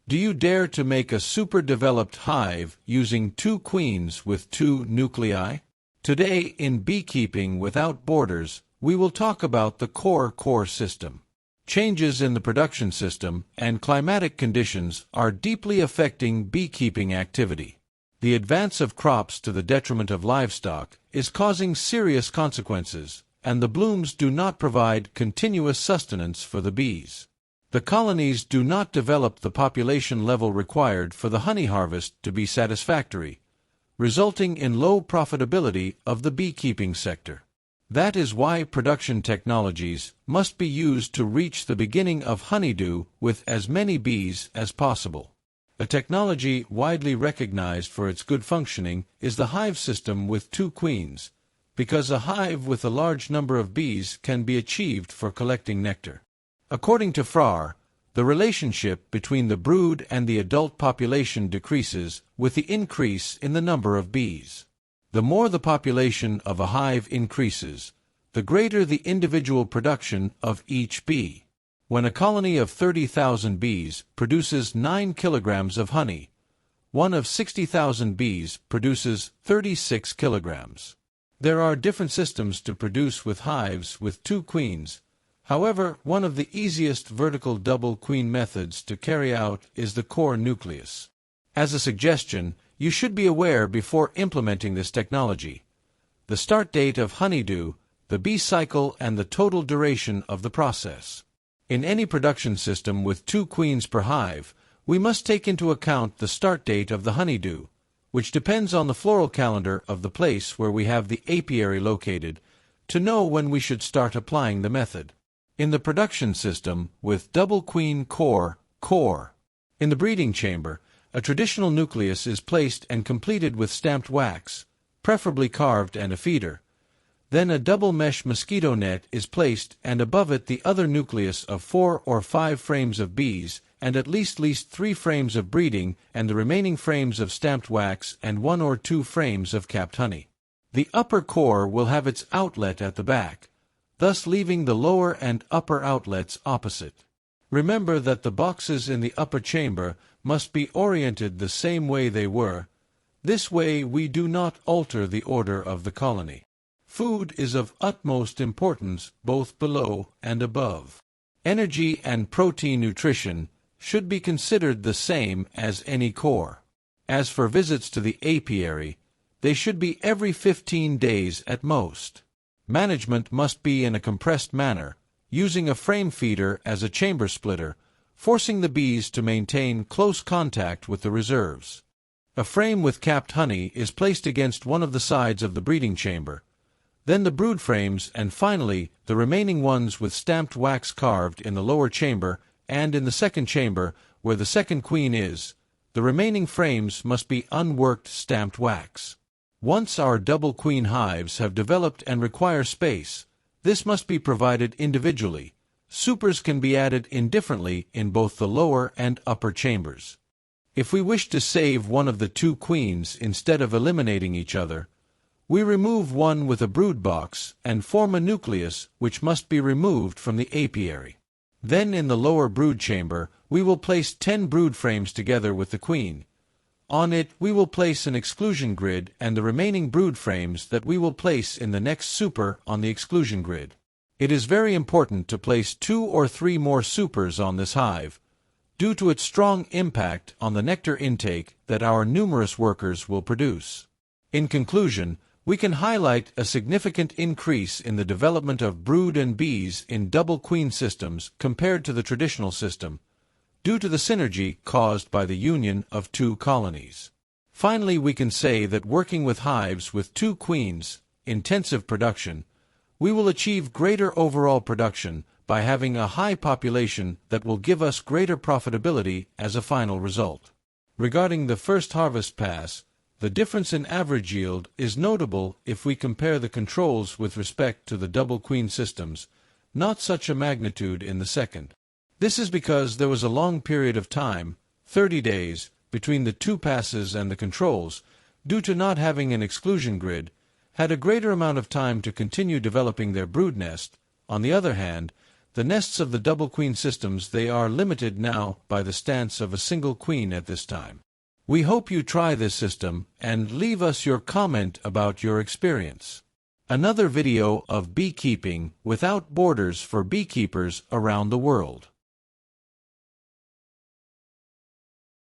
Do you dare to make a super-developed hive using 2 queens with 2 nuclei? Today, in Beekeeping Without Borders, we will talk about the core system. Changes in the production system and climatic conditions are deeply affecting beekeeping activity. The advance of crops to the detriment of livestock is causing serious consequences, and the blooms do not provide continuous sustenance for the bees. The colonies do not develop the population level required for the honey harvest to be satisfactory, resulting in low profitability of the beekeeping sector. That is why production technologies must be used to reach the beginning of honeydew with as many bees as possible. A technology widely recognized for its good functioning is the hive system with 2 queens, because a hive with a large number of bees can be achieved for collecting nectar. According to Farr, the relationship between the brood and the adult population decreases with the increase in the number of bees. The more the population of a hive increases, the greater the individual production of each bee. When a colony of 30,000 bees produces 9 kilograms of honey, one of 60,000 bees produces 36 kilograms. There are different systems to produce with hives with 2 queens. However, one of the easiest vertical double queen methods to carry out is the core nucleus. As a suggestion, you should be aware before implementing this technology: the start date of honeydew, the bee cycle, and the total duration of the process. In any production system with 2 queens per hive, we must take into account the start date of the honeydew, which depends on the floral calendar of the place where we have the apiary located, to know when we should start applying the method. In the production system with double queen core, in the breeding chamber, a traditional nucleus is placed and completed with stamped wax, preferably carved, and a feeder. Then a double mesh mosquito net is placed, and above it the other nucleus of 4 or 5 frames of bees, and at least 3 frames of breeding, and the remaining frames of stamped wax, and 1 or 2 frames of capped honey. The upper core will have its outlet at the back, thus leaving the lower and upper outlets opposite. Remember that the boxes in the upper chamber must be oriented the same way they were. This way we do not alter the order of the colony. Food is of utmost importance both below and above. Energy and protein nutrition should be considered the same as any core. As for visits to the apiary, they should be every 15 days at most. Management must be in a compressed manner, using a frame feeder as a chamber splitter, forcing the bees to maintain close contact with the reserves. A frame with capped honey is placed against one of the sides of the breeding chamber, then the brood frames, and finally the remaining ones with stamped wax carved in the lower chamber, and in the second chamber, where the second queen is, the remaining frames must be unworked stamped wax. Once our double queen hives have developed and require space, this must be provided individually. Supers can be added indifferently in both the lower and upper chambers. If we wish to save one of the 2 queens instead of eliminating each other, we remove one with a brood box and form a nucleus which must be removed from the apiary. Then in the lower brood chamber, we will place 10 brood frames together with the queen. On it we will place an exclusion grid and the remaining brood frames that we will place in the next super on the exclusion grid. It is very important to place 2 or 3 more supers on this hive, due to its strong impact on the nectar intake that our numerous workers will produce. In conclusion, we can highlight a significant increase in the development of brood and bees in double queen systems compared to the traditional system, due to the synergy caused by the union of 2 colonies. Finally, we can say that working with hives with 2 queens, intensive production, we will achieve greater overall production by having a high population that will give us greater profitability as a final result. Regarding the first harvest pass, the difference in average yield is notable if we compare the controls with respect to the double queen systems, not such a magnitude in the second. This is because there was a long period of time, 30 days, between the 2 passes, and the controls, due to not having an exclusion grid, had a greater amount of time to continue developing their brood nest. On the other hand, The nests of the double queen systems, they are limited now by the stance of a single queen at this time. We hope you try this system and leave us your comment about your experience. Another video of beekeeping without borders for beekeepers around the world.